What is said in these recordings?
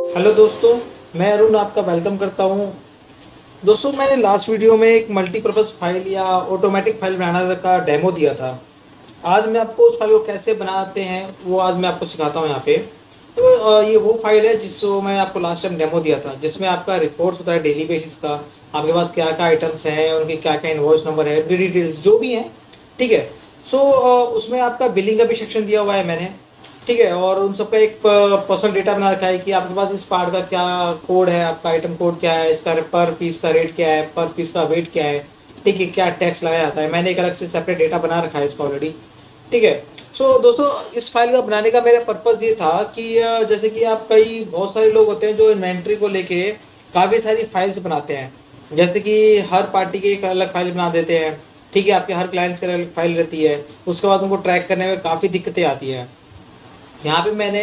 Hello दोस्तों, मैं अरुण आपका वेलकम करता हूँ। दोस्तों, मैंने लास्ट वीडियो में एक मल्टीपर्पज़ फाइल या ऑटोमेटिक फाइल बनाने का डेमो दिया था। आज मैं आपको उस फाइल को कैसे बनाते हैं वो आज मैं आपको सिखाता हूँ यहाँ पे। तो ये वो फाइल है जिसको मैं आपको लास्ट टाइम डेमो दिया था, जिसमें आपका रिपोर्ट्स होता है डेली बेसिस का। आपके पास क्या क्या आइटम्स हैं, उनके क्या क्या इनवॉइस नंबर है, डिटेल्स जो भी हैं। ठीक है। सो उसमें आपका बिलिंग का भी सेक्शन दिया हुआ है मैंने। ठीक है। और उन सबका एक पर्सनल डेटा बना रखा है कि आपके पास इस पार्ट का क्या कोड है, आपका आइटम कोड क्या है, इसका पर पीस का रेट क्या है, पर पीस का वेट क्या है। ठीक है, क्या टैक्स लगाया जाता है। मैंने एक अलग से सेपरेट डेटा बना रखा है इसका ऑलरेडी। ठीक है। सो दोस्तों, इस फाइल का बनाने का मेरा पर्पज़ ये था कि जैसे कि आप कई बहुत सारे लोग होते हैं जो इन्वेंट्री को लेके काफ़ी सारी फाइल्स बनाते हैं। जैसे कि हर पार्टी की एक अलग फाइल बना देते हैं। ठीक है, आपके हर क्लाइंट्स की अलग फाइल रहती है। उसके बाद उनको ट्रैक करने में काफ़ी दिक्कतें आती हैं। यहाँ पे मैंने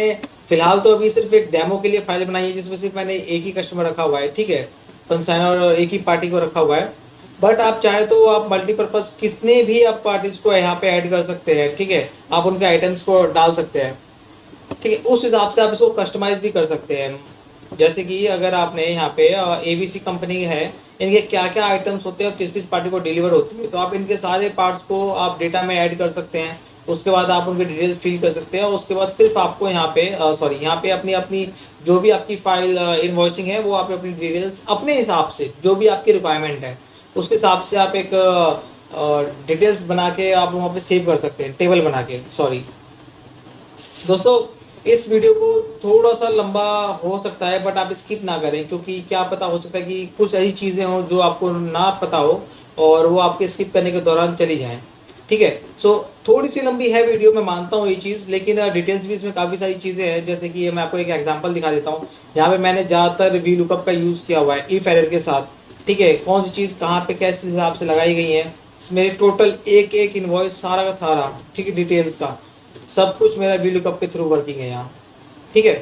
फिलहाल तो अभी सिर्फ एक डेमो के लिए फाइल बनाई है, जिसमें सिर्फ मैंने एक ही कस्टमर रखा हुआ है। ठीक है, कंसाइनर और एक ही पार्टी को रखा हुआ है। बट आप चाहे तो आप मल्टीपर्पज़ कितने भी आप पार्टीज को यहाँ पे ऐड कर सकते हैं। ठीक है, आप उनके आइटम्स को डाल सकते हैं। ठीक है, उस हिसाब से आप इसको कस्टमाइज भी कर सकते हैं। जैसे कि अगर आपने यहाँ पे ABC कंपनी है, इनके क्या क्या आइटम्स होते हैं और किस किस पार्टी को डिलीवर होती है, तो आप इनके सारे पार्ट्स को आप डेटा में ऐड कर सकते हैं। उसके बाद आप उनकी डिटेल्स फिल कर सकते हैं। उसके बाद सिर्फ आपको यहाँ पे यहाँ पे अपनी अपनी जो भी आपकी फाइल इनवॉइसिंग है, वो आप अपनी डिटेल्स अपने हिसाब से जो भी आपकी रिक्वायरमेंट है उसके हिसाब से आप एक डिटेल्स बना के आप वहाँ पे सेव कर सकते हैं, टेबल बना के। सॉरी दोस्तों, इस वीडियो को थोड़ा सा लंबा हो सकता है, बट आप स्किप ना करें, क्योंकि क्या पता हो सकता है कि कुछ ऐसी चीज़ें हों जो आपको ना पता हो और वो आपके स्किप करने के दौरान चली जाएं। ठीक है। सो थोड़ी सी लंबी है वीडियो, मैं मानता हूँ ये चीज़, लेकिन डिटेल्स भी इसमें काफ़ी सारी चीज़ें हैं। जैसे कि मैं आपको एक एग्जांपल दिखा देता हूँ। यहाँ पे मैंने ज़्यादातर वी लुकअप का यूज़ किया हुआ है इफ एरर के साथ। ठीक है, कौन सी चीज़ कहाँ पे कैसे हिसाब से लगाई गई है, मेरे टोटल एक एक इन्वॉइस सारा का सारा, ठीक है, डिटेल्स का सब कुछ मेरा वी लुकअप के थ्रू वर्किंग है यहाँ। ठीक है।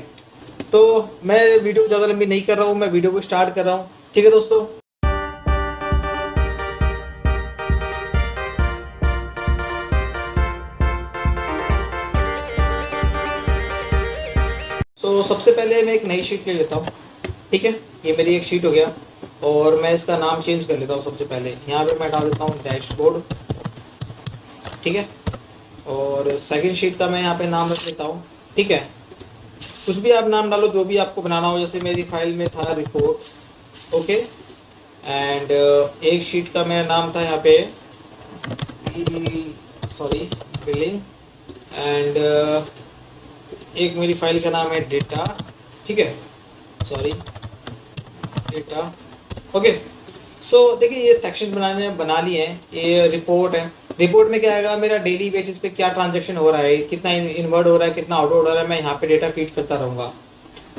तो मैं वीडियो ज़्यादा लंबी नहीं कर रहा हूँ, मैं वीडियो को स्टार्ट कर रहा हूँ। ठीक है दोस्तों। सबसे पहले मैं एक नई शीट ले लेता हूँ। ठीक है, ये मेरी एक शीट हो गया और मैं इसका नाम चेंज कर लेता हूँ। सबसे पहले यहाँ पे मैं डाल देता हूँ डैशबोर्ड। ठीक है, और सेकंड शीट का मैं यहाँ पे नाम रख लेता हूँ। ठीक है, कुछ भी आप नाम डालो जो भी आपको बनाना हो। जैसे मेरी फाइल में था रिपोर्ट। ओके। एंड एक शीट का मेरा नाम था यहाँ पे बिलिंग। एंड एक मेरी फाइल का नाम है डेटा। ठीक है, सॉरी, डेटा। ओके। देखिए, ये सेक्शन बना लिए हैं। ये रिपोर्ट है। रिपोर्ट में क्या आएगा, मेरा डेली बेसिस पे क्या ट्रांजैक्शन हो रहा है, कितना इनवर्ड हो रहा है, कितना आउटवर्ड हो रहा है, मैं यहाँ पे डेटा फीड करता रहूँगा।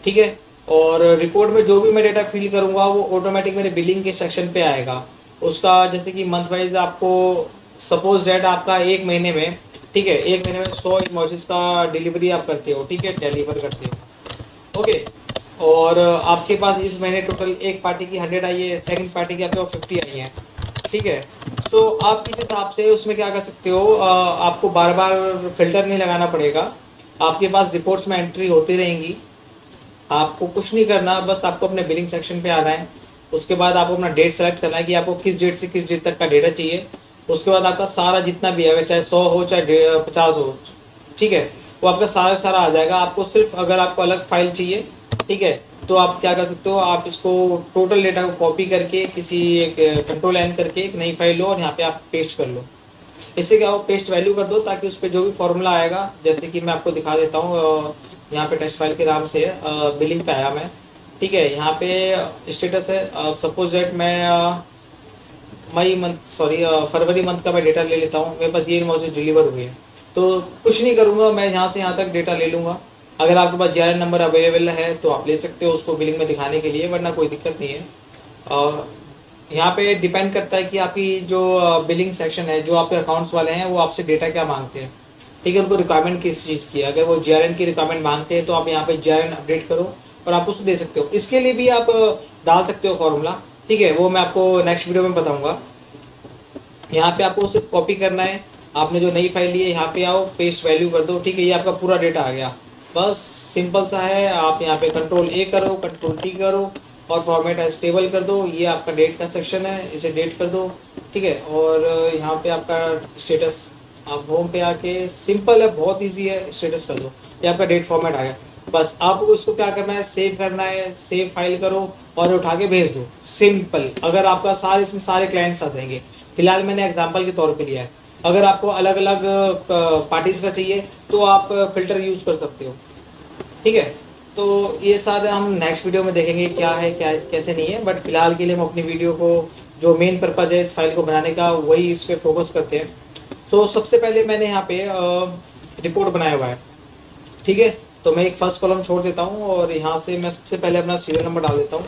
ठीक है, और रिपोर्ट में जो भी मैं डेटा फिल करूँगा वो ऑटोमेटिक मेरे बिलिंग के सेक्शन पे आएगा। उसका जैसे कि मंथ वाइज आपको सपोज दैट आपका एक महीने में, ठीक है, एक महीने में 100 इनवॉइसेस का डिलीवरी आप करते हो। ठीक है, डिलीवर करते हो। ओके। और आपके पास इस महीने टोटल एक पार्टी की 100 आई है, सेकंड पार्टी की आपके पास 50 आई हैं। ठीक है। आप इस हिसाब से उसमें क्या कर सकते हो, आपको बार बार फिल्टर नहीं लगाना पड़ेगा। आपके पास रिपोर्ट्स में एंट्री होती रहेंगी। आपको कुछ नहीं करना, बस आपको अपने बिलिंग सेक्शन पे आना है। उसके बाद आपको अपना डेट सेलेक्ट करना है कि आपको किस डेट से किस डेट तक का डेटा चाहिए। उसके बाद आपका सारा जितना भी है, चाहे 100 हो चाहे 50 हो, ठीक है, वो आपका सारा सारा आ जाएगा। आपको सिर्फ अगर आपको अलग फाइल चाहिए, ठीक है, तो आप क्या कर सकते हो, आप इसको टोटल डेटा को कॉपी करके किसी एक कंट्रोल एन करके एक नई फाइल लो और यहाँ पे आप पेस्ट कर लो। इससे क्या हो, पेस्ट वैल्यू कर दो ताकि उस पर जो भी फॉर्मूला आएगा, जैसे कि मैं आपको दिखा देता हूँ। यहाँ पे टेस्ट फाइल के नाम से बिलिंग पे आया मैं। ठीक है, यहाँ पे स्टेटस है। सपोज दैट मैं फरवरी मंथ का मैं डेटा ले लेता हूँ। मेरे पास ये इनवॉइस डिलीवर हुई है, तो कुछ नहीं करूँगा, मैं यहाँ से यहाँ तक डेटा ले लूँगा। अगर आपके पास JRN नंबर अवेलेबल है तो आप ले सकते हो उसको बिलिंग में दिखाने के लिए, वरना कोई दिक्कत नहीं है। यहाँ पे डिपेंड करता है कि आपकी जो बिलिंग सेक्शन है, जो आपके अकाउंट्स वाले हैं, वो आपसे डेटा क्या मांगते हैं। ठीक है, उनको रिक्वायरमेंट किस चीज़ की है। अगर वो JRN की रिक्वायरमेंट मांगते हैं तो आप यहाँ पे JRN अपडेट करो और आप उसको दे सकते हो। इसके लिए भी आप डाल सकते हो फॉर्मूला। ठीक है, वो मैं आपको नेक्स्ट वीडियो में बताऊँगा। यहाँ पे आपको सिर्फ कॉपी करना है। आपने जो नई फाइल ली है, यहाँ पे आओ, पेस्ट वैल्यू कर दो। ठीक है, ये आपका पूरा डेटा आ गया। बस सिंपल सा है। आप यहाँ पे कंट्रोल ए करो, कंट्रोल टी करो और फॉर्मेट एज टेबल कर दो। ये आपका डेट का सेक्शन है, इसे डेट कर दो, ठीक है। और यहाँ पे आपका स्टेटस, आप होम पे आके सिंपल है, बहुत इजी है, स्टेटस कर दो। ये आपका डेट फॉर्मेट आ गया। बस आपको इसको क्या करना है, सेव करना है, सेव फाइल करो और उठा के भेज दो, सिंपल। अगर आपका सारे इसमें सारे क्लाइंट्स आ जाएंगे। फिलहाल मैंने एग्जाम्पल के तौर पे लिया है। अगर आपको अलग अलग पार्टीज का चाहिए तो आप फिल्टर यूज़ कर सकते हो, ठीक है। तो ये सारे हम नेक्स्ट वीडियो में देखेंगे क्या है, क्या कैसे नहीं है। बट फिलहाल के लिए हम अपनी वीडियो को, जो मेन पर्पज़ है इस फाइल को बनाने का, वही इस पर फोकस करते हैं। सो सबसे पहले मैंने यहाँ पे रिपोर्ट बनाया हुआ है, ठीक है। तो मैं एक फर्स्ट कॉलम छोड़ देता हूँ और यहाँ से मैं सबसे पहले अपना सीरियल नंबर डाल देता हूँ,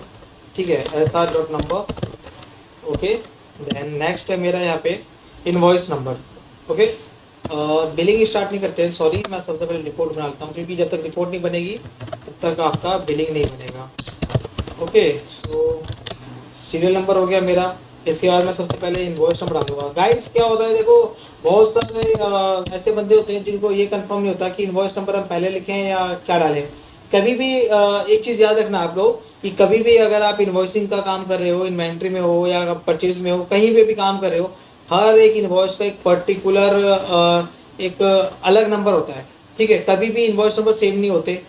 ठीक है, SR.नंबर, ओके। देन नेक्स्ट है मेरा यहाँ पे invoice number, okay. Billing start नहीं करते हैं, सॉरी, मैं सबसे पहले रिपोर्ट बना लेता हूँ, क्योंकि जब तक रिपोर्ट नहीं बनेगी तब तक आपका बिलिंग नहीं बनेगा, ओके। सो सीरियल नंबर हो गया मेरा। इसके बाद मैं सबसे पहले इनवॉइस नंबर डालूंगा। गाइस क्या होता है, देखो बहुत सारे ऐसे बंदे होते हैं जिनको ये कंफर्म नहीं होता कि इनवॉइस नंबर हम पहले लिखें या क्या डालें। कभी भी एक चीज़ याद रखना आप लोग, कि कभी भी अगर आप इन्वॉइसिंग का काम कर रहे हो, इन्वेंट्री में हो या परचेज में हो, कहीं पे भी काम कर रहे हो, हर एक इन्वॉइस का एक पर्टिकुलर एक अलग नंबर होता है, ठीक है। कभी भी इन्वॉइस नंबर सेम नहीं होते,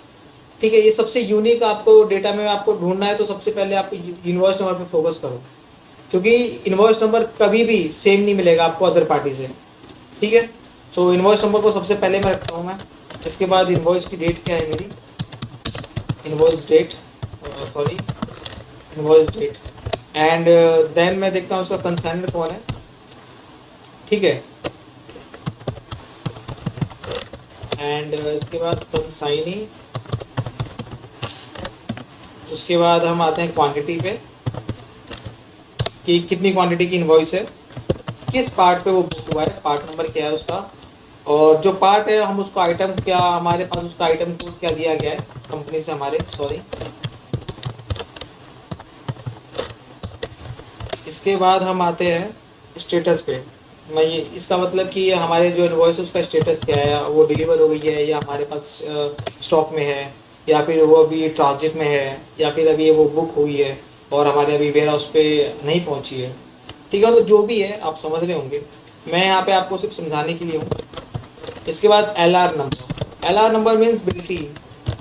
ठीक है। ये सबसे यूनिक आपको डेटा में आपको ढूंढना है, तो सबसे पहले आप इन्वॉइस नंबर पे फोकस करो, क्योंकि इन्वॉइस नंबर कभी भी सेम नहीं मिलेगा आपको अदर पार्टी से, ठीक है। सो इन्वॉइस नंबर को सबसे पहले मैं रखता हूँ मैं। इसके बाद इन्वॉइस की डेट क्या है मेरी, invoice date, sorry, invoice date. And then मैं देखता हूँ उसका कंसाइनर कौन है, ठीक है। एंड इसके बाद कंसाइनी, उसके बाद हम आते हैं क्वांटिटी पे, कि कितनी क्वांटिटी की इन्वॉइस है, किस पार्ट पे वो बुक हुआ है, पार्ट नंबर क्या है उसका, और जो पार्ट है हम उसको आइटम क्या, हमारे पास उसका आइटम कोड क्या दिया गया है कंपनी से हमारे, सॉरी। इसके बाद हम आते हैं स्टेटस पे। मैं ये, इसका मतलब कि हमारे जो इनवॉइस है उसका स्टेटस क्या है, वो डिलीवर हो गई है या हमारे पास स्टॉक में है, या फिर वो अभी ट्रांजिट में है, या फिर अभी वो बुक हुई है और हमारे अभी वेयर हाउस पे नहीं पहुंची है, ठीक है। तो जो भी है आप समझ रहे होंगे, मैं यहाँ पे आपको सिर्फ समझाने के लिए हूँ। इसके बाद LR number, LR number means बिल्टी,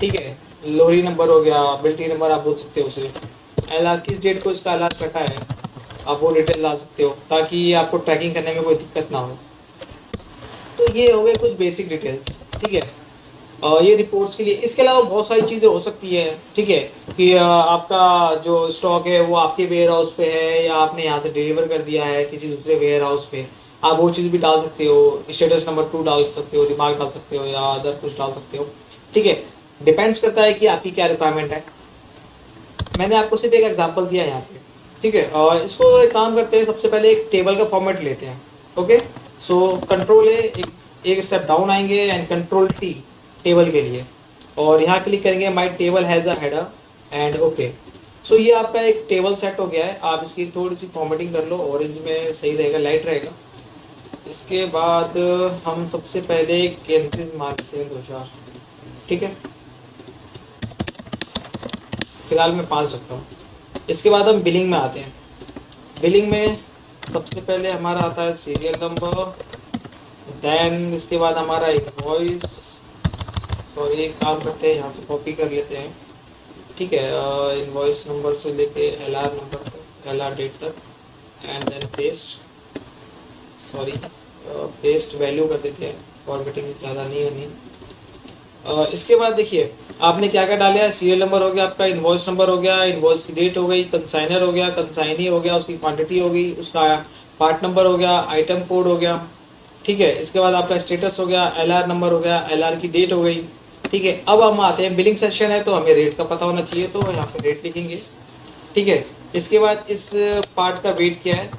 ठीक है। लोरी नंबर हो गया, बिल्टी नंबर आप बोल सकते हो उसे। LR किस डेट को इसका LR कटा है, आप वो डिटेल डाल सकते हो, ताकि आपको ट्रैकिंग करने में कोई दिक्कत ना हो। तो ये हो गए कुछ बेसिक डिटेल्स, ठीक है। ये रिपोर्ट्स के लिए। इसके अलावा बहुत सारी चीज़ें हो सकती है, ठीक है, कि आपका जो स्टॉक है वो आपके वेयर हाउस पे है या आपने यहाँ से डिलीवर कर दिया है किसी दूसरे वेयर हाउस पे, आप वो चीज़ भी डाल सकते हो। स्टेटस नंबर 2 डाल सकते हो, रिमार्क डाल सकते हो या अदर कुछ डाल सकते हो, ठीक है। डिपेंड्स करता है कि आपकी क्या रिक्वायरमेंट है। मैंने आपको सिर्फ एक एग्जांपल दिया है यहाँ पे, ठीक है। और इसको एक काम करते हैं, सबसे पहले एक टेबल का फॉर्मेट लेते हैं, ओके। सो कंट्रोल ए, एक स्टेप डाउन आएंगे एंड कंट्रोल टी टेबल के लिए, और यहाँ क्लिक करेंगे my table has a header and okay. So ये आपका एक टेबल सेट हो गया है। आप इसकी थोड़ी सी फॉर्मेटिंग कर लो, ऑरेंज में सही रहेगा, लाइट रहेगा। इसके बाद हम सबसे पहले एक एंट्रीज मारते हैं 2-4, ठीक है। फिलहाल मैं 5 रखता हूँ। इसके बाद हम बिलिंग में आते हैं। बिलिंग में सबसे पहले हमारा आता है सीरियल नंबर, देन इसके बाद हमारा इनवॉइस, सॉरी एक काम करते हैं यहाँ से कॉपी कर लेते हैं, ठीक है। इनवॉइस नंबर से लेके LR नंबर तक, LR डेट तक, and then paste, sorry paste value कर देते हैं, फॉर्मेटिंग ज़्यादा नहीं होनी। इसके बाद देखिए आपने क्या क्या डाला है, सीरियल नंबर हो गया आपका, इनवॉइस नंबर हो गया, इनवॉइस की डेट हो गई, कंसाइनर हो गया, कंसाइनी हो गया, उसकी क्वांटिटी हो गई, उसका पार्ट नंबर हो गया, आइटम कोड हो गया, ठीक है। इसके बाद आपका स्टेटस हो गया, LR नंबर हो गया, LR की डेट हो गई, ठीक है। अब हम आते हैं बिलिंग सेक्शन है, तो हमें रेट का पता होना चाहिए, तो यहाँ पे रेट लिखेंगे, ठीक है। इसके बाद इस पार्ट का वेट क्या है,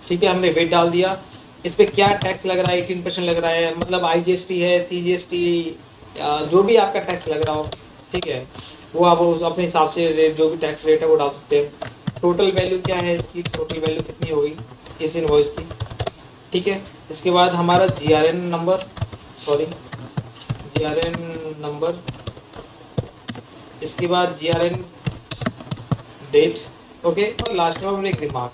ठीक है, हमने वेट डाल दिया। इस पर क्या टैक्स लग रहा है, 18% लग रहा है, मतलब IGST है, CGST, जो भी आपका टैक्स लग रहा हो, ठीक है, वो आप अपने हिसाब से रेट, जो भी टैक्स रेट है वो डाल सकते हैं। टोटल वैल्यू क्या है इसकी, टोटल वैल्यू कितनी होगी इस इनवॉइस की, ठीक है। इसके बाद हमारा GRN number, sorry GRN number, इसके बाद GRN डेट, ओके। और लास्ट में एक रिमार्क,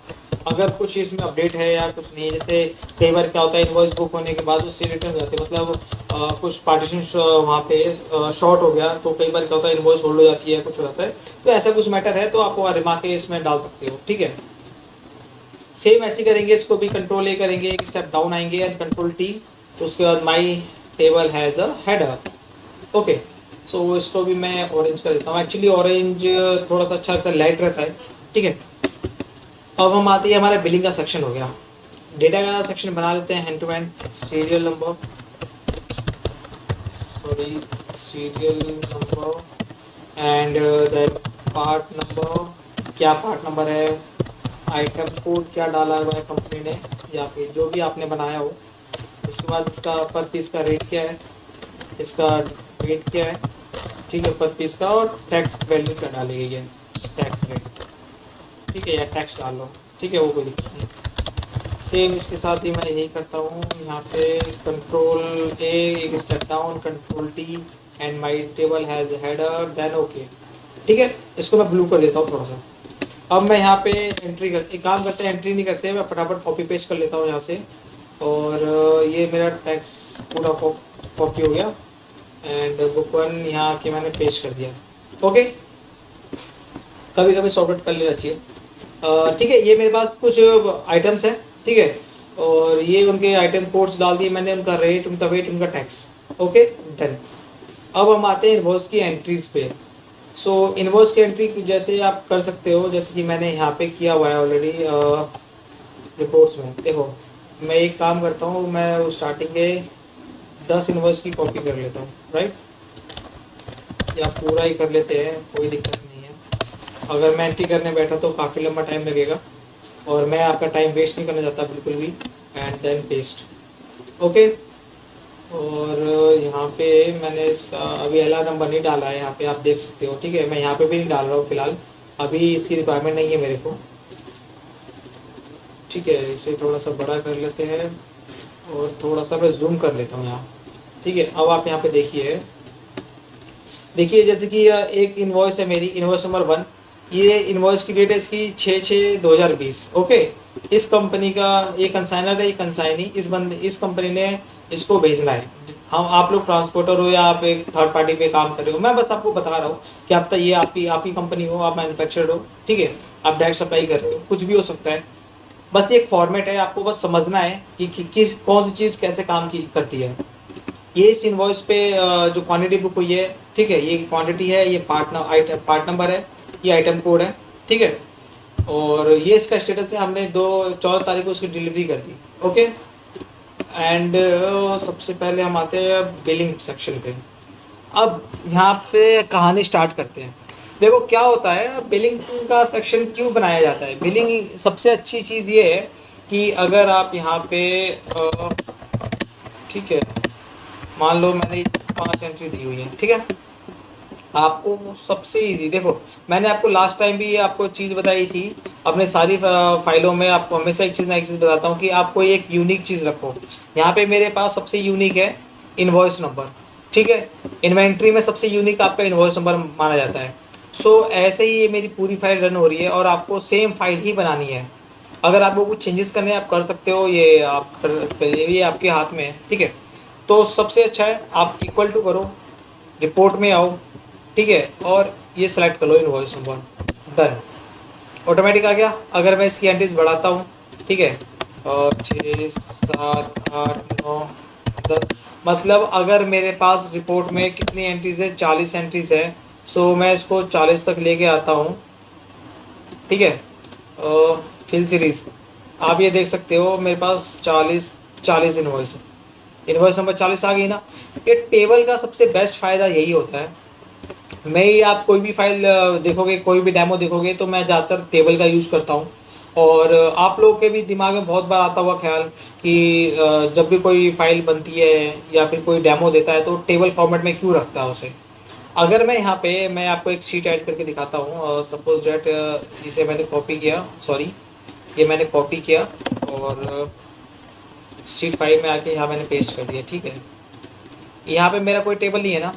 अगर कुछ इसमें अपडेट है या कुछ नहीं है। जैसे कई बार क्या होता है, इनवॉइस बुक होने के बाद उससे रिटर्न हो जाते हैं, मतलब कुछ पार्टीशन वहाँ पे शॉर्ट हो गया, तो कई बार क्या होता है इनवॉइस होल्ड हो जाती है, कुछ हो जाता है, तो ऐसा कुछ मैटर है तो आप वो रिमार्क इसमें डाल सकते हो, ठीक है। सेम ऐसे करेंगे, इसको भी कंट्रोल ए करेंगे, एक स्टेप डाउन आएंगे एंड कंट्रोल टी, तो उसके बाद my table has a header, okay. So इसको भी मैं ऑरेंज कर देता हूँ, एक्चुअली ऑरेंज थोड़ा सा अच्छा लगता है, लाइट रहता है, ठीक है। अब हम आते हैं, हमारा बिलिंग का सेक्शन हो गया, डेटा का सेक्शन बना लेते हैं, hand to hand, serial number, sorry serial number and then part number, क्या पार्ट नंबर है, आइटम कोड क्या डाला हुआ है कंपनी ने या फिर जो भी आपने बनाया हो। उसके बाद इसका पर पीस का रेट क्या है, इसका रेट क्या है, ठीक है, पर पीस का, और टैक्स वैल्यू क्या डाली गई है, टैक्स रेट, ठीक है, या टैक्स डाल लो, ठीक है, वो कोई दिक्कत नहीं। सेम इसके साथ ही मैं यही करता हूँ, यहाँ पे कंट्रोल ए, एक step down, control T and my table has header, then okay, ठीक है। इसको मैं ब्लू कर देता हूँ थोड़ा सा। अब मैं यहाँ पे एंट्री कर, एक काम करते हैं, एंट्री नहीं करते, मैं फटाफट कॉपी पेस्ट कर लेता हूँ यहाँ से, और ये मेरा टैक्स पूरा कॉपी हो गया एंड बुक वन यहाँ के मैंने पेस्ट कर दिया, ओके। कभी कभी शॉर्टकट कर लेना चाहिए, ठीक है। ये मेरे पास कुछ आइटम्स हैं, ठीक है, और ये उनके आइटम कोड्स डाल दिए मैंने, उनका रेट, उनका वेट, उनका टैक्स, ओके, डन। अब हम आते हैं इनवॉइस की एंट्रीज पे। सो इनवॉइस की एंट्री जैसे आप कर सकते हो, जैसे कि मैंने यहाँ पे किया हुआ है ऑलरेडी रिपोर्ट्स में। देखो मैं एक काम करता हूँ, मैं स्टार्टिंग के 10 इनवॉइस की कॉपी कर लेता हूँ, राइट, या पूरा ही कर लेते हैं, कोई दिक्कत नहीं है। अगर मैं एंट्री करने बैठा तो काफ़ी लंबा टाइम लगेगा और मैं आपका टाइम वेस्ट नहीं करना चाहता बिल्कुल भी। And then paste, okay. और यहाँ पे मैंने इसका अभी एलआर नंबर नहीं डाला है, यहाँ पे आप देख सकते हो, ठीक है। मैं यहाँ पे भी नहीं डाल रहा हूँ फिलहाल, अभी इसकी रिक्वायरमेंट नहीं है मेरे को, ठीक है। इसे थोड़ा सा बड़ा कर लेते हैं और थोड़ा सा मैं जूम कर लेता हूँ यहाँ, ठीक है। अब आप यहाँ पे देखिए, जैसे कि एक इनवॉइस है मेरी, इनवॉइस नंबर 1, ये इनवॉइस की डेट है इसकी 6/6/2020, ओके। इस कंपनी का ये कंसाइनर है, ये कंसाइनी, इस कंपनी ने इसको भेजना है। हम, आप लोग ट्रांसपोर्टर हो या आप एक थर्ड पार्टी पे काम कर रहे हो, मैं बस आपको बता रहा हूँ कि आप ये आपकी कंपनी हो, आप मैन्युफैक्चरर हो, ठीक है, आप डायरेक्ट सप्लाई कर रहे हो, कुछ भी हो सकता है। बस ये एक फॉर्मेट है, आपको बस समझना है कि किस कौन सी चीज़ कैसे काम की करती है। ये इस इनवॉइस पे जो क्वांटिटी बुक हुई है, ठीक है, ये क्वांटिटी है, ये पार्ट नंबर है, ये आइटम कोड है, ठीक है, और ये इसका स्टेटस है, हमने 14 तारीख को उसकी डिलीवरी कर दी, ओके। एंड सबसे पहले हम आते हैं बिलिंग सेक्शन पे। अब यहाँ पे कहानी स्टार्ट करते हैं। देखो क्या होता है, बिलिंग का सेक्शन क्यों बनाया जाता है। बिलिंग सबसे अच्छी चीज़ ये है कि अगर आप यहाँ पे ठीक है, मान लो मैंने 5 एंट्री दी हुई है, ठीक है, आपको सबसे इजी, देखो मैंने आपको लास्ट टाइम भी आपको चीज़ बताई थी, अपने सारी फाइलों में आपको हमेशा एक चीज़ ना एक चीज़ बताता हूँ कि आपको एक यूनिक चीज़ रखो। यहाँ पे मेरे पास सबसे यूनिक है इनवॉइस नंबर, ठीक है, इन्वेंट्री में सबसे यूनिक आपका इनवॉइस नंबर माना जाता है। सो ऐसे ही ये मेरी पूरी फाइल रन हो रही है और आपको सेम फाइल ही बनानी है। अगर आपको कुछ चेंजेस करने हैं आप कर सकते हो, ये ये आपके हाथ में है, ठीक है। तो सबसे अच्छा है आप इक्वल टू करो, रिपोर्ट में आओ, ठीक है, और ये सेलेक्ट कर लो इनवॉइस नंबर, डन, ऑटोमेटिक आ गया। अगर मैं इसकी एंट्रीज बढ़ाता हूँ, ठीक है, और 6 7 8 9 10, मतलब अगर मेरे पास रिपोर्ट में कितनी एंट्रीज है, 40 एंट्रीज है। सो मैं इसको 40 तक लेके आता हूँ, ठीक है। फिल सीरीज़ आप ये देख सकते हो, मेरे पास 40 इनवॉइस नंबर 40 आ गई ना। ये टेबल का सबसे बेस्ट फ़ायदा यही होता है। मैं ही, आप कोई भी फाइल देखोगे, कोई भी डेमो देखोगे, तो मैं ज़्यादातर टेबल का यूज़ करता हूँ। और आप लोगों के भी दिमाग में बहुत बार आता हुआ ख्याल कि जब भी कोई फाइल बनती है या फिर कोई डेमो देता है तो टेबल फॉर्मेट में क्यों रखता है उसे। अगर मैं यहाँ पे मैं आपको एक शीट ऐड करके दिखाता हूँ, सपोज डेट इसे मैंने कॉपी किया, सॉरी ये मैंने कॉपी किया और शीट 5 में आके यहाँ मैंने पेस्ट कर दिया, ठीक है। यहाँ पे मेरा कोई टेबल नहीं है ना,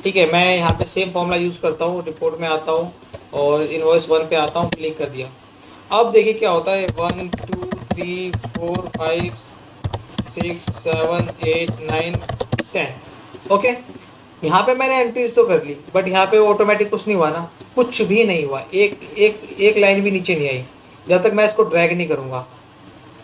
ठीक है। मैं यहाँ पे सेम फॉर्मूला यूज़ करता हूँ, रिपोर्ट में आता हूँ और इनवॉइस 1 पे आता हूँ, क्लिक कर दिया। अब देखिए क्या होता है, 1 2 3 4 5 6 7 8 9 10। ओके, यहाँ पे मैंने एंट्रीज तो कर ली, बट यहाँ पे ऑटोमेटिक कुछ नहीं हुआ ना, कुछ भी नहीं हुआ, एक एक एक लाइन भी नीचे नहीं आई जब तक मैं इसको ड्रैग नहीं करूँगा,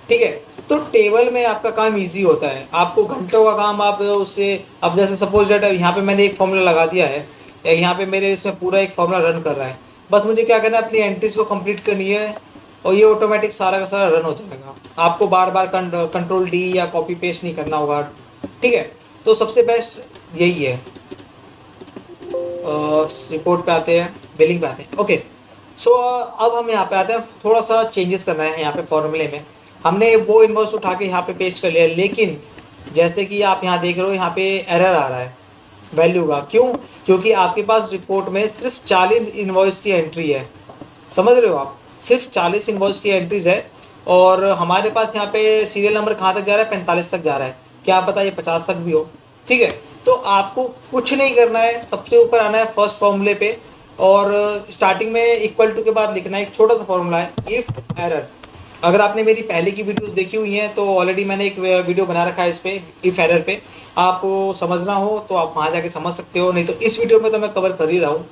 ठीक है। तो टेबल में आपका काम इजी होता है, आपको घंटों का काम आप उससे, अब जैसे सपोज डेट यहाँ पे मैंने एक फॉर्मूला लगा दिया है, यहाँ पे मेरे इसमें पूरा एक फॉर्मूला रन कर रहा है, बस मुझे क्या करना है, अपनी एंट्रीज को कंप्लीट करनी है और ये ऑटोमेटिक सारा का सारा रन हो जाएगा। आपको बार बार कंट्रोल डी या कॉपी पेस्ट नहीं करना होगा, ठीक है। तो सबसे बेस्ट यही है। रिपोर्ट पे आते हैं, बिलिंग पे आते हैं। ओके, सो अब हम यहाँ पे आते हैं, थोड़ा सा चेंजेस करना है यहाँ पे फॉर्मूले में। हमने वो इनवॉइस उठा के यहाँ पे पेस्ट कर लिया, लेकिन जैसे कि आप यहाँ देख रहे हो, यहाँ पे एरर आ रहा है वैल्यू का। क्यों? क्योंकि आपके पास रिपोर्ट में सिर्फ 40 इनवॉइस की एंट्री है, समझ रहे हो आप, सिर्फ 40 इनवॉइस की एंट्रीज है और हमारे पास यहाँ पे सीरियल नंबर कहाँ तक जा रहा है, 45 तक जा रहा है, क्या पता ये 50 तक भी हो, ठीक है। तो आपको कुछ नहीं करना है, सबसे ऊपर आना है फर्स्ट फॉर्मूले पे और स्टार्टिंग में इक्वल टू के बाद लिखना है एक छोटा सा फॉर्मूला है, इफ़ एरर। अगर आपने मेरी पहले की वीडियोस देखी हुई हैं तो ऑलरेडी मैंने एक वीडियो बना रखा है इस पे, इफ़ एरर पे, आपको समझना हो तो आप वहाँ जाके समझ सकते हो, नहीं तो इस वीडियो में तो मैं कवर कर ही रहा हूँ,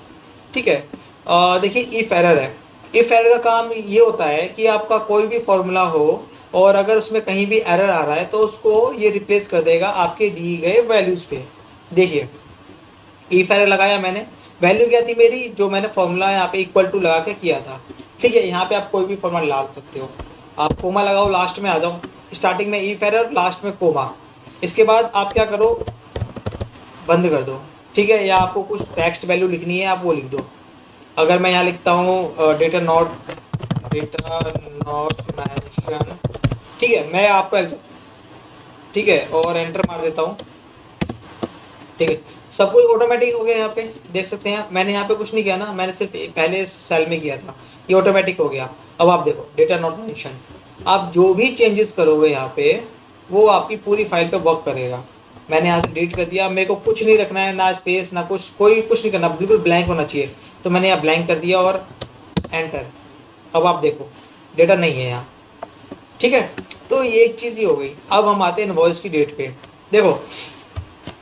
ठीक है। देखिए इफ़ एरर है, इफ़ एरर का काम ये होता है कि आपका कोई भी फॉर्मूला हो और अगर उसमें कहीं भी एरर आ रहा है तो उसको ये रिप्लेस कर देगा आपके दिए गए वैल्यूज़ पे। देखिए इफ एरर लगाया मैंने, वैल्यू क्या थी मेरी, जो मैंने फॉर्मूला यहाँ पे इक्वल टू लगा के किया था, ठीक है। यहाँ पे आप कोई भी फॉर्मूला डाल सकते हो, आप कोमा लगाओ, लास्ट में आ जाओ, स्टार्टिंग में इफ एरर, लास्ट में कोमा, इसके बाद आप क्या करो, बंद कर दो, ठीक है। या आपको कुछ टेक्स्ट वैल्यू लिखनी है आप वो लिख दो। अगर मैं यहाँ लिखता हूँ डेटा नॉट मेंशन, ठीक है, मैं आपको एग्जाम, ठीक है, और एंटर मार देता हूँ, ठीक है। सब कुछ ऑटोमेटिक हो गया, यहाँ पे देख सकते हैं। मैंने यहाँ पे कुछ नहीं किया ना, मैंने सिर्फ पहले सेल में किया था, ये ऑटोमेटिक हो गया। अब आप देखो डेटा नॉट मेंशन, आप जो भी चेंजेस करोगे यहाँ पे वो आपकी पूरी फाइल पे वर्क करेगा। मैंने यहाँ से डिलीट कर दिया, मेरे को कुछ नहीं रखना है, ना स्पेस ना कुछ, कोई कुछ नहीं करना, बिल्कुल ब्लैंक होना चाहिए, तो मैंने यहाँ ब्लैंक कर दिया और एंटर। अब आप देखो डेटा नहीं है यहाँ, ठीक है। तो ये एक चीज़ ही हो गई। अब हम आते हैं इनवॉइस की डेट पे। देखो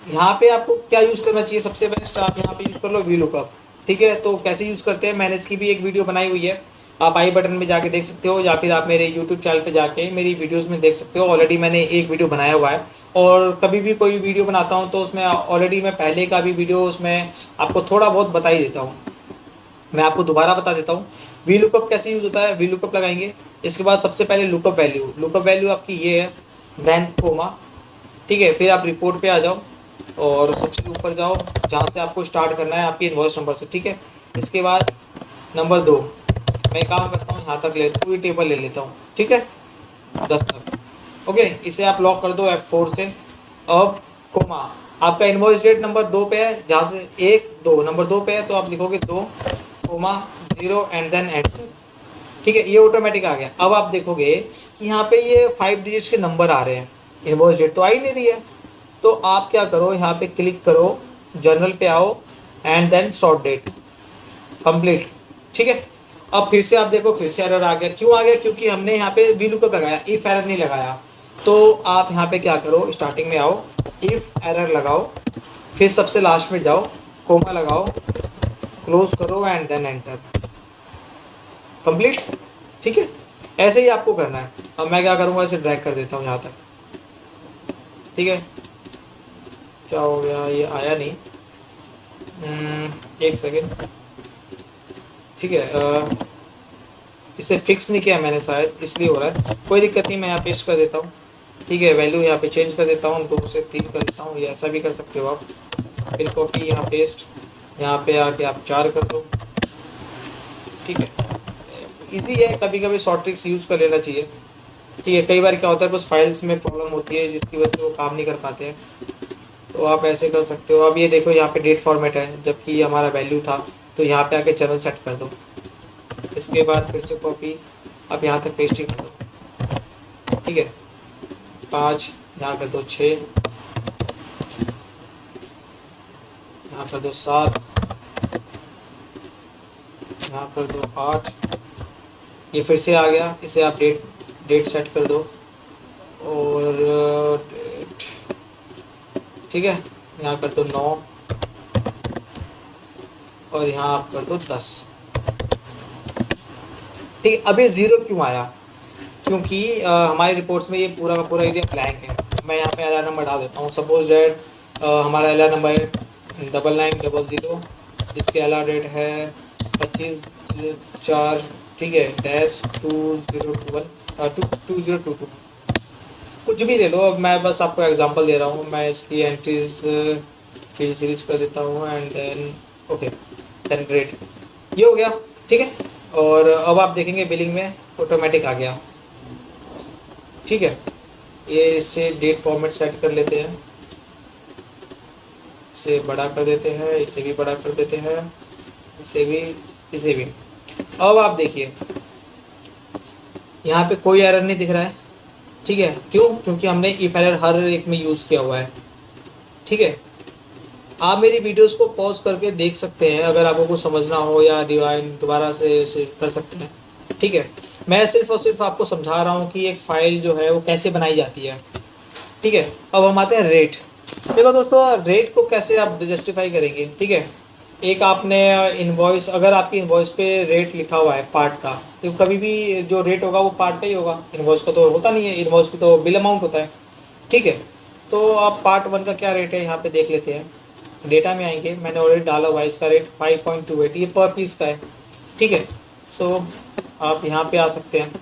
यहाँ पे आपको क्या यूज़ करना चाहिए, सबसे बेस्ट आप यहाँ पे यूज़ कर लो वी लुकअप, ठीक है। तो कैसे यूज़ करते हैं, मैंने इसकी भी एक वीडियो बनाई हुई है, आप आई बटन में जाके देख सकते हो या फिर आप मेरे यूट्यूब चैनल पे जाके मेरी वीडियोस में देख सकते हो। ऑलरेडी मैंने एक वीडियो बनाया हुआ है और कभी भी कोई वीडियो बनाता हूँ तो उसमें ऑलरेडी मैं पहले का भी वीडियो उसमें आपको थोड़ा बहुत बता ही देता हूँ। मैं आपको दोबारा बता देता हूँ वी लुकअप कैसे यूज़ होता है। वी लुकअप लगाएंगे, इसके बाद सबसे पहले लुकअप वैल्यू आपकी ये है, देन कोमा, ठीक है। फिर आप रिपोर्ट पे आ जाओ और सबसे ऊपर जाओ जहाँ से आपको स्टार्ट करना है आपकी इनवॉइस नंबर से, ठीक है। इसके बाद नंबर 2, मैं काम करता हूँ यहाँ तक ले, पूरी टेबल ले लेता हूँ, ठीक है, 10 तक, ओके। इसे आप लॉक कर दो F4 से। अब कोमा, आपका इनवॉइस डेट नंबर 2 पे है, जहाँ से 1 2 नंबर 2 पे है तो आप लिखोगे 2 कोमा 0 एंड देन एंटर, ठीक है। ये ऑटोमेटिक आ गया। अब आप देखोगे कि यहाँ पे ये 5 डिजिट्स के नंबर आ रहे हैं, इनवॉइस डेट तो आ ही नहीं रही है। तो आप क्या करो, यहाँ पे क्लिक करो, जर्नल पे आओ and then short date complete, ठीक है। अब फिर से आप देखो, फिर से एरर आ गया। क्यों आ गया? क्योंकि हमने यहाँ पे वी लुकअप लगाया, इफ एरर नहीं लगाया। तो आप यहाँ पे क्या करो, स्टार्टिंग में आओ, इफ एरर लगाओ, फिर सबसे लास्ट में जाओ, कोमा लगाओ, क्लोज करो एंड देन एंटर, कंप्लीट, ठीक है। ऐसे ही आपको करना है। अब मैं क्या करूँगा, इसे ड्रैग कर देता हूँ यहाँ तक, ठीक है। क्या हो गया, ये आया नहीं, एक सेकेंड, ठीक है। इसे फिक्स नहीं किया मैंने शायद, इसलिए हो रहा है, कोई दिक्कत नहीं, मैं यहाँ पेस्ट कर देता हूँ, ठीक है। वैल्यू यहाँ पे चेंज कर देता हूँ, 2 से 3 कर देता हूँ, ये ऐसा भी कर सकते हो आप। फिर कॉपी, यहाँ पेस्ट, यहाँ पे आके आप 4 कर दो, ठीक है। इजी है, कभी कभी शॉर्ट ट्रिक्स यूज़ कर लेना चाहिए, ठीक है। कई बार क्या होता है, कुछ फाइल्स में प्रॉब्लम होती है जिसकी वजह से वो काम नहीं कर पाते हैं, तो आप ऐसे कर सकते हो। अब ये देखो, यहाँ पे डेट फॉर्मेट है जबकि ये हमारा वैल्यू था, तो यहाँ पे आके चैनल सेट कर दो। इसके बाद फिर से कॉपी, अब यहाँ तक पेस्ट ही कर दो, ठीक है। 5 यहाँ कर दो, 6, कर दो 7, यहाँ कर दो 8, ये फिर से आ गया, इसे आप डेट सेट कर दो और डेट, ठीक है, यहाँ कर दो 9 और यहाँ आप कर दो 10। ठीक है, अब ये 0 क्यों आया? क्योंकि हमारी रिपोर्ट्स में ये पूरा का पूरा एरिया ब्लैंक है। मैं यहाँ पे एलआर नंबर डाल देता हूँ। सपोज डेट हमारा एलआर नंबर है 9900, जिसके एलआर डेट है 25/4, ठीक है, -2022, कुछ भी ले लो। अब मैं बस आपको एग्जांपल दे रहा हूँ। मैं इसकी एंट्रीज फील्ड सीरीज कर देता हूँ and then okay, then rate, ये हो गया, ठीक है। और अब आप देखेंगे बिलिंग में ऑटोमेटिक आ गया, ठीक है। ये इससे डेट फॉर्मेट सेट कर लेते हैं, इसे बड़ा कर देते हैं, इसे भी बड़ा कर देते हैं, इसे भी। अब आप देखिए यहाँ पे कोई एरर नहीं दिख रहा है, ठीक है। क्यों? क्योंकि हमने इफ एरर हर एक में यूज़ किया हुआ है, ठीक है। आप मेरी वीडियोस को पॉज करके देख सकते हैं अगर आपको कुछ समझना हो, या रिवाइंड दोबारा से कर सकते हैं, ठीक है। मैं सिर्फ और सिर्फ आपको समझा रहा हूँ कि एक फ़ाइल जो है वो कैसे बनाई जाती है, ठीक है। अब हम आते हैं रेट। देखो दोस्तों, रेट को कैसे आप जस्टिफाई करेंगे, ठीक है। एक आपने इनवॉइस, अगर आपकी इनवॉइस पे रेट लिखा हुआ है पार्ट का, तो कभी भी जो रेट होगा वो पार्ट का ही होगा, इनवॉइस का तो होता नहीं है। इनवॉइस की तो बिल अमाउंट होता है, ठीक है। तो आप पार्ट 1 का क्या रेट है यहाँ पे देख लेते हैं। डेटा में आएंगे, मैंने ऑलरेडी डाला हुआ है, इसका रेट 5.28, ये पर पीस का है, ठीक है। सो आप यहाँ पे आ सकते हैं,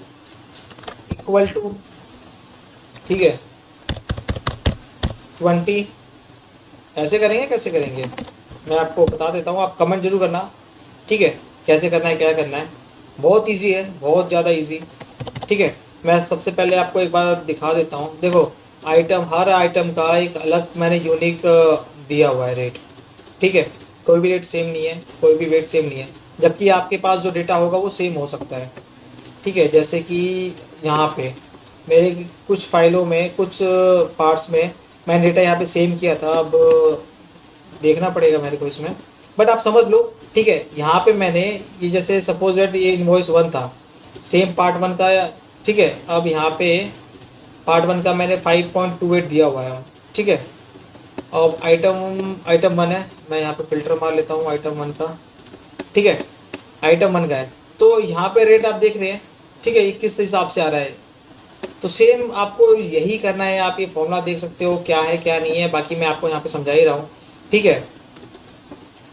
इक्वल टू, ठीक है, 20। ऐसे करेंगे, कैसे करेंगे मैं आपको बता देता हूँ, आप कमेंट जरूर करना, ठीक है। कैसे करना है, क्या करना है, बहुत इजी है, बहुत ज़्यादा इजी, ठीक है। मैं सबसे पहले आपको एक बार दिखा देता हूँ। देखो आइटम, हर आइटम का एक अलग मैंने यूनिक दिया हुआ है रेट, ठीक है। कोई भी रेट सेम नहीं है, कोई भी वेट सेम नहीं है, जबकि आपके पास जो डेटा होगा वो सेम हो सकता है, ठीक है। जैसे कि यहाँ पे मेरे कुछ फाइलों में, कुछ पार्ट्स में मैंने डेटा यहाँ पे सेम किया था, अब देखना पड़ेगा मेरे को इसमें, बट आप समझ लो, ठीक है। यहाँ पे मैंने ये, जैसे सपोज दैट ये इनवॉइस 1 था, सेम पार्ट 1 का, ठीक है। अब यहाँ पे पार्ट 1 का मैंने 5.28 दिया हुआ है, ठीक है। अब आइटम 1 है, मैं यहाँ पे फिल्टर मार लेता हूँ आइटम 1 का, ठीक है। आइटम 1 का है, तो यहाँ पे रेट आप देख रहे हैं, ठीक है, ये किस हिसाब से आ रहा है। तो सेम आपको यही करना है। आप ये फॉर्मूला देख सकते हो क्या है क्या नहीं है, बाकी मैं आपको यहाँ पे समझा ही रहा हूँ, ठीक है।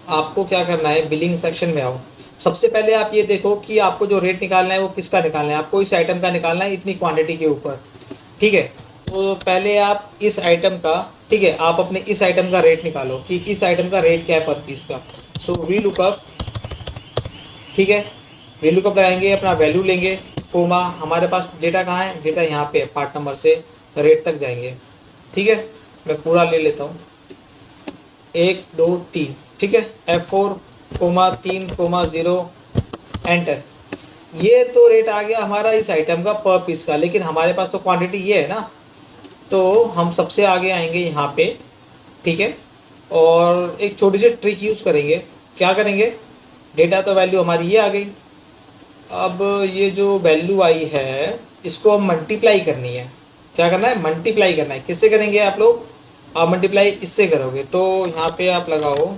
आपको क्या करना है, बिलिंग सेक्शन में आओ। सबसे पहले आप ये देखो कि आपको जो रेट निकालना है वो किसका निकालना है। आपको इस आइटम का निकालना है, इतनी क्वांटिटी के ऊपर, ठीक है। तो पहले आप इस आइटम का, ठीक है, आप अपने इस आइटम का रेट निकालो कि इस आइटम का रेट क्या है पर पीस का। सो वी लुकअप, ठीक है, वी लुकअप लगाएंगे, अपना वैल्यू लेंगे, कोमा, हमारे पास डेटा कहाँ है, डेटा यहाँ पे पार्ट नंबर से रेट तक जाएंगे, ठीक है। मैं पूरा ले लेता हूँ, 1 2 3, ठीक है, F4,3,0 एंटर। ये तो रेट आ गया हमारा इस आइटम का पर पीस का, लेकिन हमारे पास तो क्वांटिटी ये है ना, तो हम सबसे आगे आएंगे यहाँ पे, ठीक है। और एक छोटी सी ट्रिक यूज़ करेंगे। क्या करेंगे, डेटा तो वैल्यू हमारी ये आ गई, अब ये जो वैल्यू आई है इसको हम मल्टीप्लाई करनी है। क्या करना है, मल्टीप्लाई करना है। किससे करेंगे आप लोग, आप मल्टीप्लाई इससे करोगे, तो यहाँ पे आप लगाओ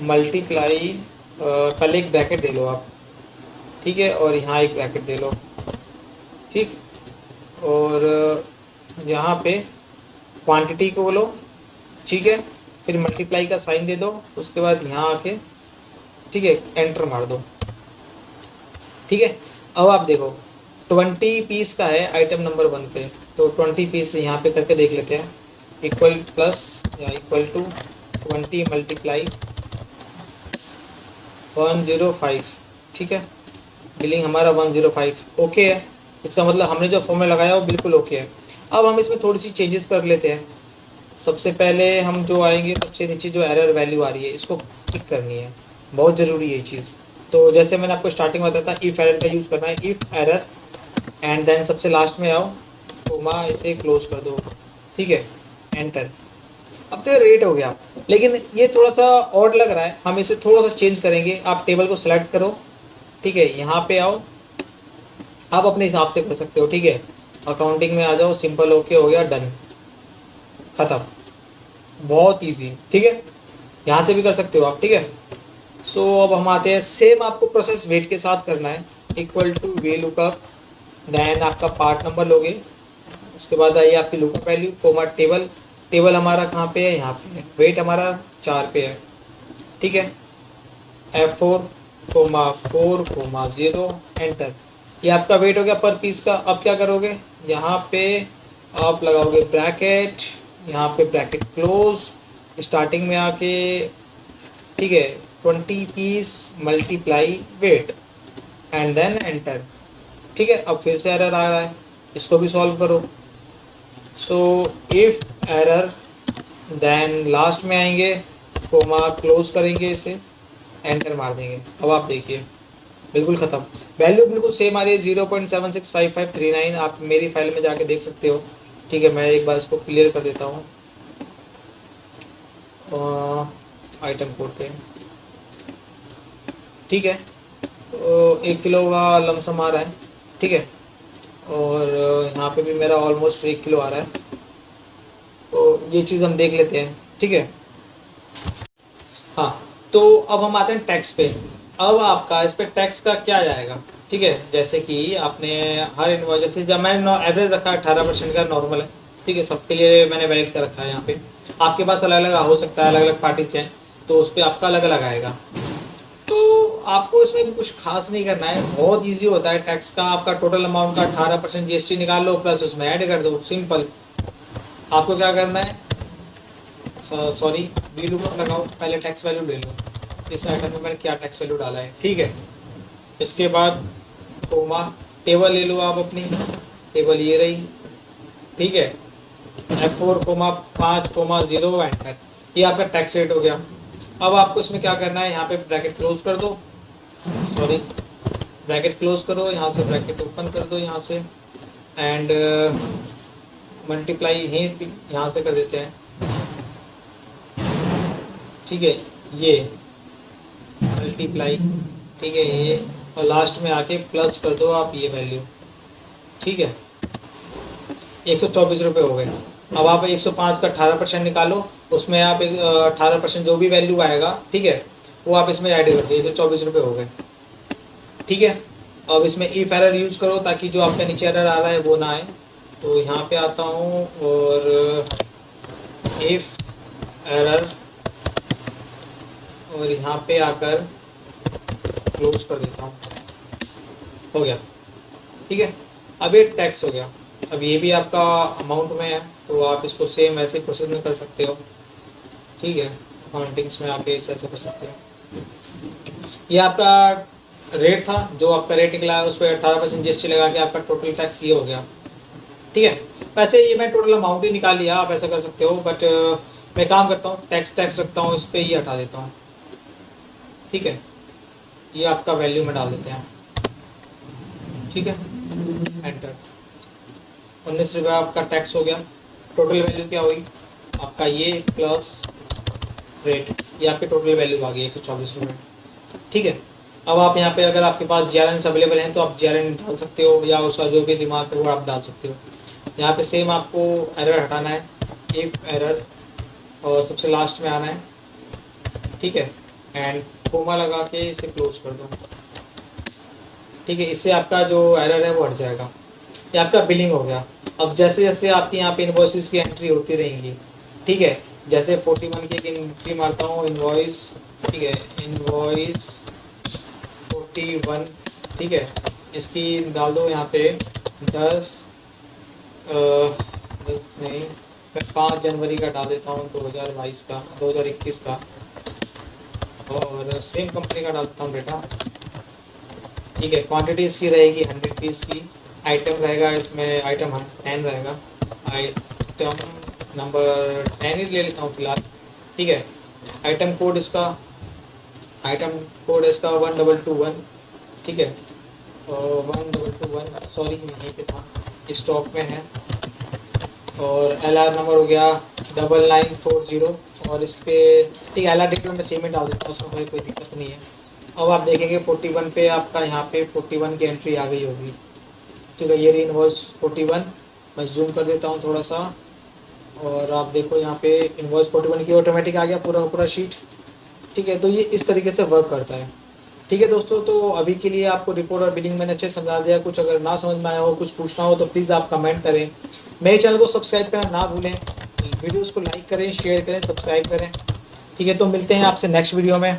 मल्टीप्लाई, पहले एक ब्रैकेट दे लो आप, ठीक है, और यहाँ एक ब्रैकेट दे लो, ठीक। और यहाँ पे क्वांटिटी को बोलो, ठीक है, फिर मल्टीप्लाई का साइन दे दो, उसके बाद यहाँ आके, ठीक है, एंटर मार दो, ठीक है। अब आप देखो 20 पीस का है आइटम नंबर 1 पे, तो 20 पीस यहाँ पे करके देख लेते हैं। इक्वल प्लस या इक्वल टू 20 मल्टीप्लाई 105, ठीक है। बिलिंग हमारा 105 ओके है। इसका मतलब हमने जो फॉर्मूला लगाया वो बिल्कुल ओके है। अब हम इसमें थोड़ी सी चेंजेस कर लेते हैं। सबसे पहले हम जो आएंगे, सबसे नीचे जो एरर वैल्यू आ रही है इसको क्लिक करनी है, बहुत ज़रूरी है ये चीज़। तो जैसे मैंने आपको स्टार्टिंग में बताया था, इफ़ एरर का यूज़ करना है, इफ़ एरर एंड देन सबसे लास्ट में आओ, कोमा, इसे क्लोज कर दो, ठीक है, एंटर। अब तो ये रेट हो गया, लेकिन ये थोड़ा सा ऑड लग रहा है, हम इसे थोड़ा सा चेंज करेंगे। आप टेबल को सेलेक्ट करो, ठीक है, यहाँ पे आओ, आप अपने हिसाब से कर सकते हो, ठीक है। अकाउंटिंग में आ जाओ, सिंपल, ओके हो गया, डन, खत्म, बहुत इजी, ठीक है। यहाँ से भी कर सकते हो आप, ठीक है। सो अब हम आते हैं, सेम आपको प्रोसेस वेट के साथ करना है। Equal to V lookup, then आपका पार्ट नंबर लोगे, उसके बाद आइए आपकी lookup value, comma table, table हमारा कहाँ पे है, यहाँ पे है, वेट हमारा 4 पे है, ठीक है। F4,4,0 एंटर, ये आपका वेट हो गया पर पीस का। अब क्या करोगे, यहाँ पे आप लगाओगे ब्रैकेट, यहाँ पे ब्रैकेट क्लोज, स्टार्टिंग में आके, ठीक है, 20 piece multiply weight and then enter, ठीक है। अब फिर से एरर आ रहा है, इसको भी सॉल्व करो। So if error, then last में आएंगे, कोमा क्लोज करेंगे इसे, एंटर मार देंगे। अब आप देखिए बिल्कुल ख़त्म, वैल्यू बिल्कुल सेम आ रही है, 0.765539, आप मेरी फाइल में जाके देख सकते हो, ठीक है। मैं एक बार इसको क्लियर कर देता हूँ, आइटम कोड पे, ठीक है। तो 1 किलो का लमसम आ रहा है, ठीक है, और यहाँ पे भी मेरा ऑलमोस्ट 1 किलो आ रहा है, तो ये चीज़ हम देख लेते हैं, ठीक है। हाँ, तो अब हम आते हैं टैक्स पे। अब आपका इस पे टैक्स का क्या जाएगा, ठीक है। जैसे कि आपने हर इनवॉइस, जैसे जब मैंने एवरेज रखा है 18% का, नॉर्मल है, ठीक है, सबके लिए मैंने वैलिड कर रखा है। यहाँ पे आपके पास अलग अलग हो सकता है, अलग अलग पार्टीज हैं, तो उस पर आपका अलग अलग आएगा। तो आपको इसमें भी कुछ खास नहीं करना है, बहुत ईजी होता है टैक्स का। आपका टोटल अमाउंट का 18% GST निकाल लो, प्लस उसमें ऐड कर दो, सिंपल। आपको क्या करना है, सॉरी, वी लुकअप लगाओ, पहले टैक्स वैल्यू ले लो, इस आइटम में मैंने क्या टैक्स वैल्यू डाला है, ठीक है। इसके बाद कोमा टेबल ले लो आप अपनी, टेबल ये रही, ठीक है। F4,5,0 एंटर, ये आपका टैक्स रेट हो गया। अब आपको इसमें क्या करना है, यहाँ पे ब्रैकेट क्लोज कर दो, सॉरी, ब्रैकेट क्लोज करो, यहाँ से ब्रैकेट ओपन कर दो, यहाँ से, एंड मल्टीप्लाई यहाँ से कर देते हैं, ठीक है, ये मल्टीप्लाई, ठीक है, ये, और लास्ट में आके प्लस कर दो आप ये वैल्यू, ठीक है। 124 रुपये हो गए। अब आप 105 का 18% निकालो, उसमें आप 18% जो भी वैल्यू आएगा, ठीक है, वो आप इसमें ऐड कर दो, 124 रुपये हो गए, ठीक है। अब इसमें इफ एरर यूज़ करो, ताकि जो आपका नीचे एरर आ रहा है वो ना आए। तो यहाँ पे आता हूँ और इफ एरर, और यहाँ पे आकर क्लोज कर देता हूँ, हो गया, ठीक है। अब ये टैक्स हो गया। अब ये भी आपका अमाउंट में है, तो आप इसको सेम ऐसे प्रोसेस में कर सकते हो, ठीक है। अकाउंटिंग्स में आके ऐसे कर सकते हो। ये आपका रेट था, जो आपका रेट निकला है उस पर 18% GST लगा के आपका टोटल टैक्स ये हो गया, ठीक है। वैसे ये मैं टोटल अमाउंट ही निकाल लिया, आप ऐसा कर सकते हो, बट मैं काम करता हूँ, टैक्स रखता हूँ, इस पर ये हटा देता हूँ, ठीक है। ये आपका वैल्यू में डाल देते हैं, ठीक है, एंटर। 19 रुपये आपका टैक्स हो गया। टोटल वैल्यू क्या हुई आपका, ये प्लस रेट, ये आपकी टोटल वैल्यू आ गई 124 रुपये, ठीक है। अब आप यहाँ पे अगर आपके पास GRN अवेलेबल हैं तो आप GRN डाल सकते हो, या उसका जो भी दिमाग है वो आप डाल सकते हो। यहाँ पे सेम आपको एरर हटाना है, इफ एरर, और सबसे लास्ट में आना है, ठीक है, एंड कोमा लगा के इसे क्लोज कर दो, ठीक है। इससे आपका जो एरर है वो हट जाएगा। ये आपका बिलिंग हो गया। अब जैसे जैसे आपकी यहाँ पे इन्वॉइसेस की एंट्री होती रहेंगी, ठीक है, जैसे 41 की एंट्री मारता हूँ, इन्वॉइस, ठीक है, इन्वॉइस 41, ठीक है, इसकी डाल दो यहाँ पे 10 नहीं, मैं 5 जनवरी का डाल देता हूँ, 2022 का, 2021 का, और सेम कंपनी का डालता हूँ डेटा, ठीक है। क्वांटिटी इसकी रहेगी 100 पीस की, आइटम रहेगा इसमें, आइटम 10 रहेगा, आइटम नंबर 10 ही ले लेता हूँ फिलहाल, ठीक है। आइटम कोड इसका 1221, ठीक है, 1221, सॉरी यहीं पे था, स्टॉक में है, और LR नंबर हो गया 9940 और इस पे ठीक है, LR टिकट में सेम ही डाल देता हूँ, उसमें कोई दिक्कत नहीं है। अब आप देखेंगे 41 पे आपका यहाँ पे 41 की एंट्री आ गई होगी। ठीक है, ये रही इनवॉइस 41। मैं जूम कर देता हूँ थोड़ा सा और आप देखो यहाँ पे इनवॉइस 41 की ऑटोमेटिक आ गया पूरा पूरा शीट। ठीक है, तो ये इस तरीके से वर्क करता है। ठीक है दोस्तों, तो अभी के लिए आपको रिपोर्ट और बिलिंग मैंने अच्छे से समझा दिया। कुछ अगर ना समझ में आया हो, कुछ पूछना हो तो प्लीज़ आप कमेंट करें। मेरे चैनल को सब्सक्राइब करना ना भूलें, वीडियोज़ को लाइक करें, शेयर करें, सब्सक्राइब करें। ठीक है, तो मिलते हैं आपसे नेक्स्ट वीडियो में।